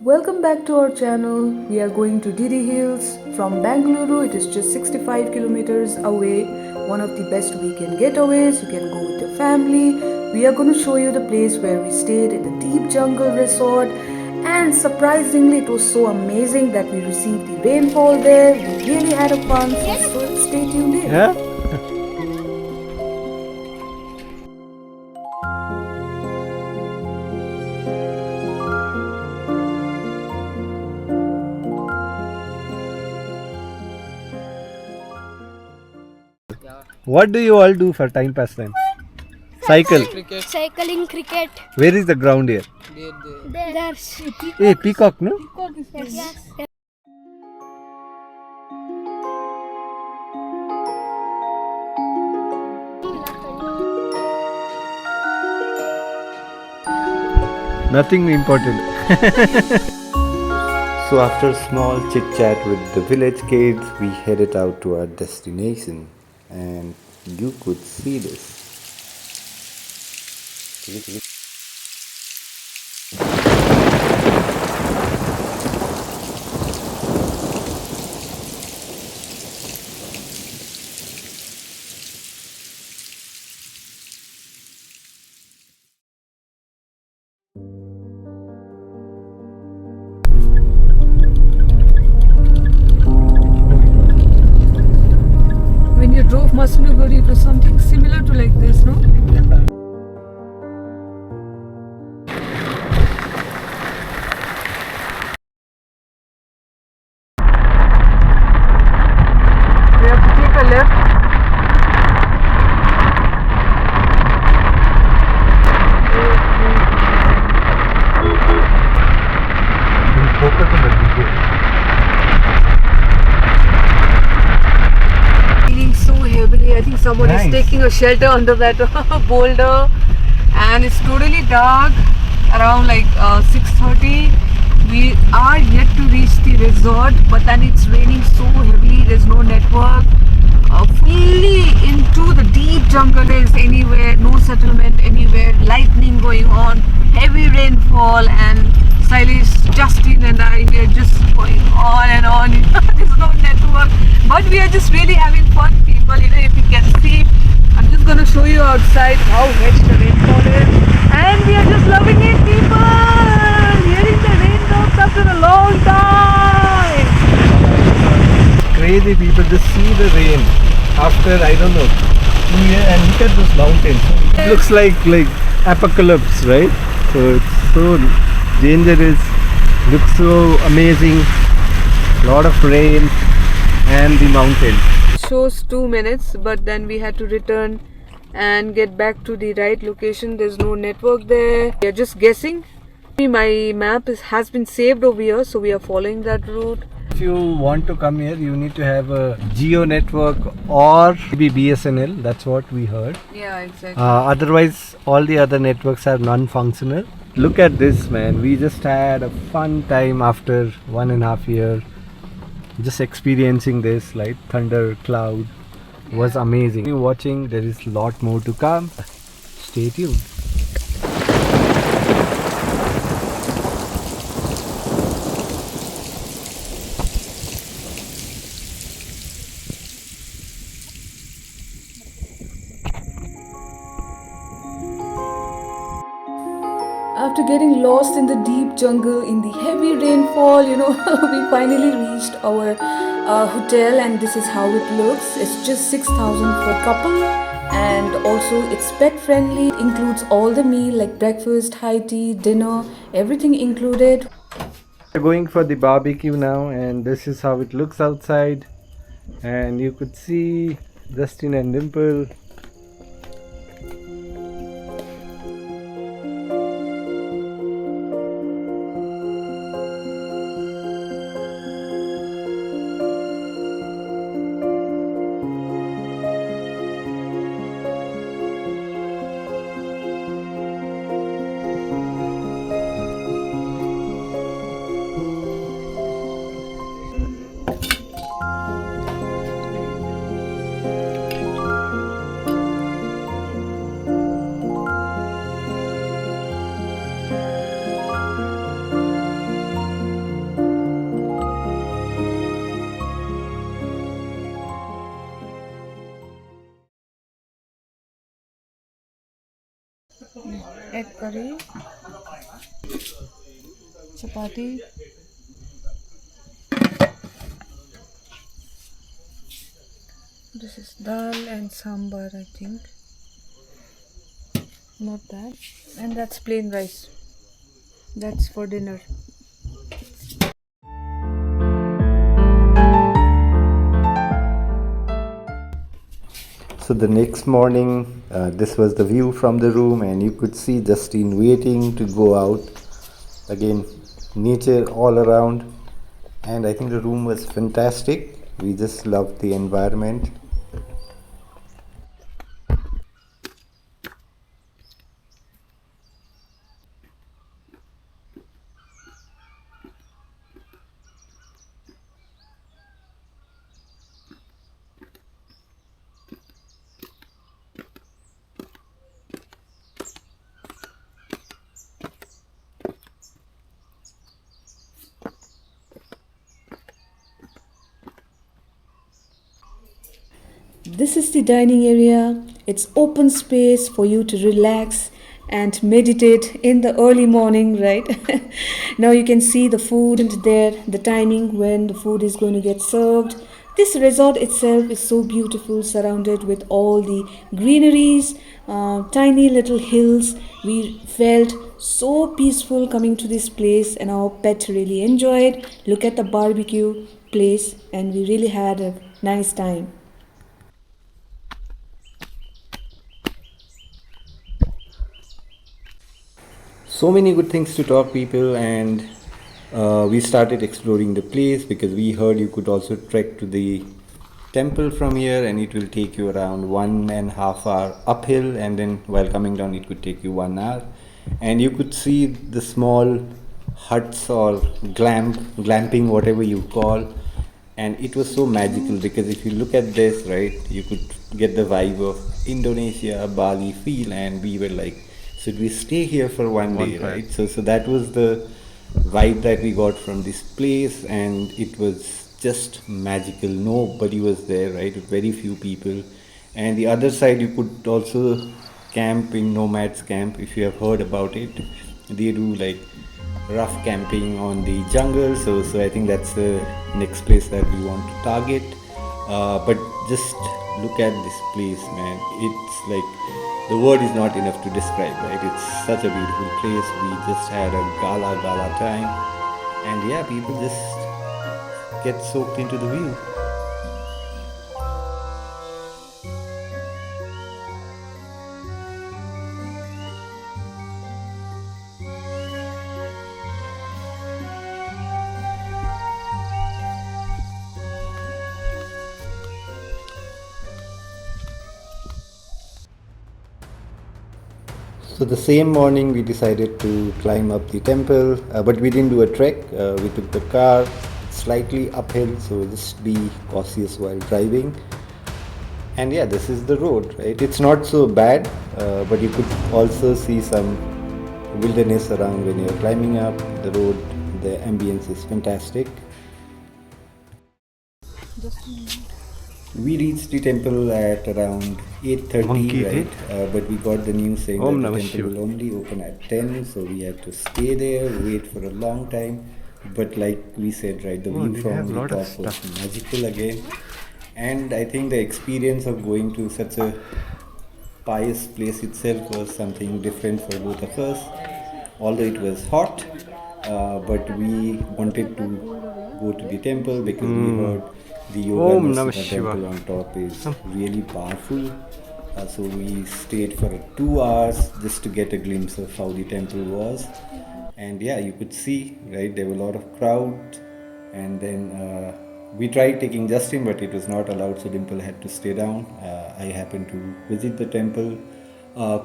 Welcome back to our channel. We are going to Didi Hills from Bangalore. It is just 65 kilometers away. One of the best weekend getaways. You can go with your family. We are going to show you the place where we stayed in the deep jungle resort. And surprisingly, it was so amazing that we received the rainfall there. We really had a fun. So stay tuned in. Yeah? What do you all do for time pass then? Cycle. Cricket. Cycling, cricket. Where is the ground here? There's Hey, Peacock, no? yes. Nothing important. So after a small chit chat with the village kids, we headed out to our destination, and you could see this. When you drove Masanuguri, it was something similar to like this, no? We have to take a left. Focus on the details. Feeling so heavily. I think someone Nice. is taking a shelter under that boulder, and it's totally dark. Around like 6:30. We are yet to reach the resort, but then it's raining so heavily. There's no network. Fully into the deep jungle is anywhere. No settlement anywhere. Lightning going on. Heavy rainfall, and Silas, Justin, and I we are just going on and on. There's no network, but we are just really having fun, people. If you can see, I'm just gonna show you outside how heavy the rainfall is, and we are just loving it, people. Hearing the raindrops after a long time. Crazy people, just see the rain after I don't know 2 years, and look at those mountains. It looks like apocalypse, right? So it's so dangerous, looks so amazing. Lot of rain and the mountains. Shows 2 minutes, but then we had to return and get back to the right location. There's no network there. We are just guessing. My map has been saved over here, so we are following that route. If you want to come here, you need to have a Geo network or maybe BSNL. That's what we heard. Yeah, exactly. Otherwise, all the other networks are non-functional. Look at this, man. We just had a fun time after 1.5 years. Just experiencing this, like thunder cloud was amazing. You're watching, there is a lot more to come. Stay tuned. After getting lost in the deep jungle in the heavy rainfall, we finally reached our hotel, and this is how it looks. It's just 6,000 for a couple, and also it's pet friendly. It includes all the meal like breakfast, high tea, dinner, everything included. We're going for the barbecue now, and this is how it looks outside. And you could see Justin and Dimple. egg curry, chapati, this is dal and sambar, I think. Not that. And that's plain rice. That's for dinner. So the next morning, this was the view from the room, and you could see Justine waiting to go out. Again, nature all around, and I think the room was fantastic. We just loved the environment. This is the dining area. It's open space for you to relax and meditate in the early morning, right? Now you can see the food and there, the timing when the food is going to get served. This resort itself is so beautiful, surrounded with all the greeneries, tiny little hills. We felt so peaceful coming to this place, and our pet really enjoyed. Look at the barbecue place, and we really had a nice time. So many good things to talk, people, and we started exploring the place because we heard you could also trek to the temple from here, and it will take you around 1.5 hour uphill, and then while coming down it could take you 1 hour, and you could see the small huts or glamping, whatever you call. And it was so magical because if you look at this, right, you could get the vibe of Indonesia, Bali feel, and we were like, should we stay here for one day, right? So that was the vibe that we got from this place, and it was just magical. Nobody was there, right? Very few people. And the other side, you could also camp in Nomads Camp, if you have heard about it. They do like rough camping on the jungle, so I think that's the next place that we want to target. But just look at this place, man. It's like the word is not enough to describe, right? It's such a beautiful place. We just had a gala time, and yeah, people just get soaked into the view. So the same morning we decided to climb up the temple, but we didn't do a trek. We took the car slightly uphill, so just be cautious while driving. And yeah, this is the road, right? It's not so bad, but you could also see some wilderness around when you're climbing up the road. The ambience is fantastic. We reached the temple at around 8:30, right? But we got the news saying that the temple will only open at 10, so we had to stay there, wait for a long time. But like we said, right, the view from the top was magical again. And I think the experience of going to such a pious place itself was something different for both of us. Although it was hot, but we wanted to go to the temple because we heard the Yoga Narashima temple on top is really powerful. So we stayed for 2 hours just to get a glimpse of how the temple was. And yeah, you could see, right, there were a lot of crowd. And then we tried taking Justin, but it was not allowed, so Dimple had to stay down. I happened to visit the temple.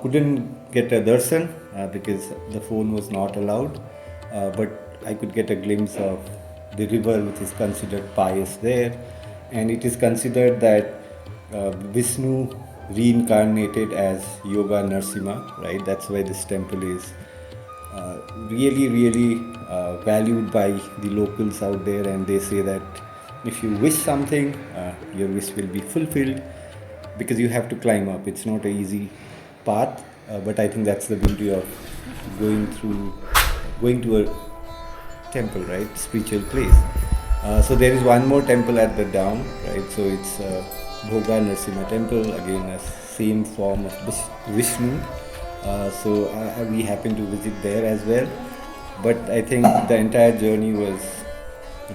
Couldn't get a darshan because the phone was not allowed. But I could get a glimpse of the river, which is considered pious there. And it is considered that Vishnu reincarnated as Yoga Narashima, right? That's why this temple is really valued by the locals out there, and they say that if you wish something, your wish will be fulfilled because you have to climb up. It's not an easy path, but I think that's the beauty of going to a temple, right? Spiritual place. So there is one more temple at the down, right? So it's Bhoga Narashima temple, again a same form of Vishnu. So we happened to visit there as well. But I think the entire journey was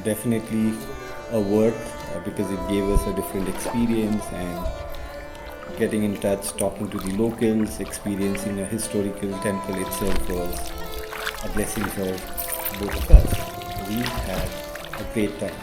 definitely a worth because it gave us a different experience, and getting in touch, talking to the locals, experiencing a historical temple itself was a blessing for both of us. We had a great time.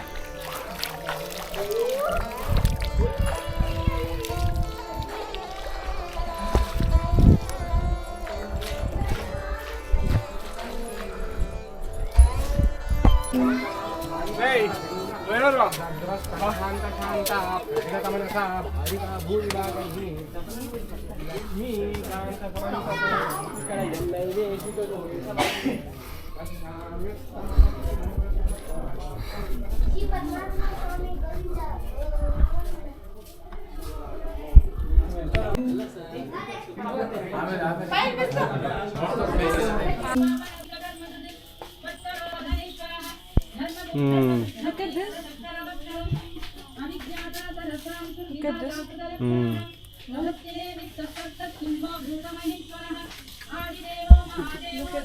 Look at this. Look at this. Look at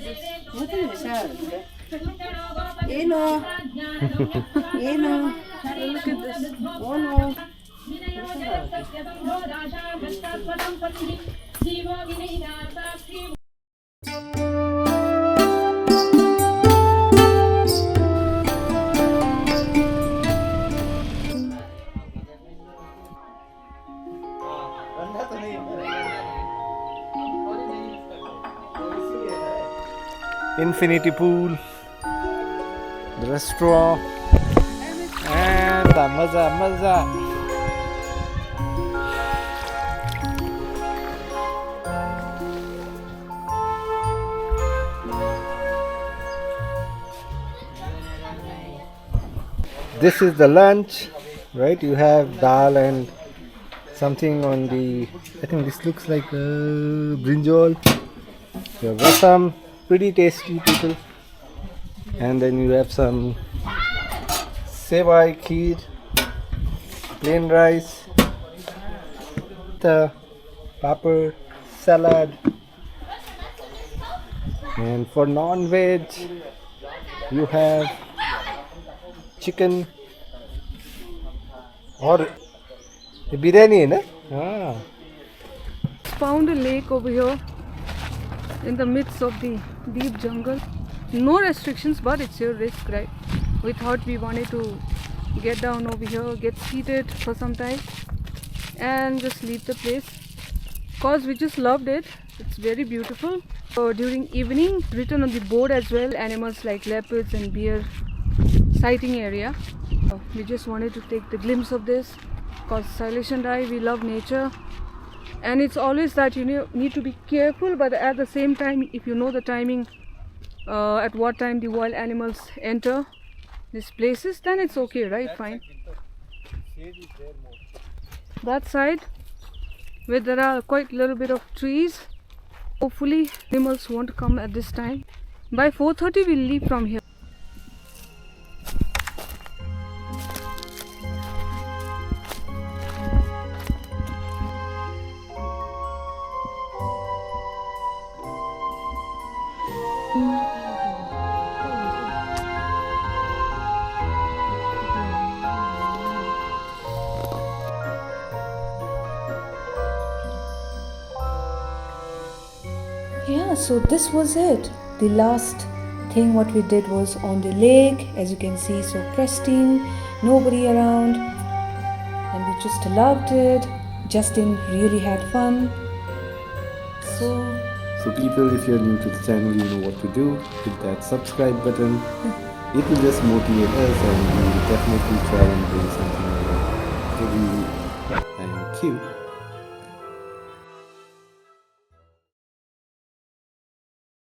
this. Look at this. Oh no. Infinity pool, the restaurant, and the maza. This is the lunch, right? You have dal and something on the, I think this looks like brinjal. You have rasam, pretty tasty people. And then you have some sevai kheer, plain rice, the papad, salad. And for non-veg, you have chicken or biryani, na? Ah. Found a lake over here in the midst of the deep jungle. No restrictions, but it's your risk, right? We thought we wanted to get down over here, get seated for some time and just leave the place, cause we just loved it. It's very beautiful. So during evening, written on the board as well, animals like leopards and bear sighting area. We just wanted to take the glimpse of this, cause Silesh and I, we love nature, and it's always that you need to be careful, but at the same time, if you know the timing, at what time the wild animals enter these places, then it's okay, right? Fine. That side where there are quite a little bit of trees, hopefully animals won't come at this time. By 4:30 we'll leave from here. Yeah, so this was it. The last thing what we did was on the lake, as you can see, so pristine, nobody around, and we just loved it. Justin really had fun. So people, if you're new to the channel, you know what to do. Hit that subscribe button. It will just motivate us, and we will definitely try and bring something to you. Thank you.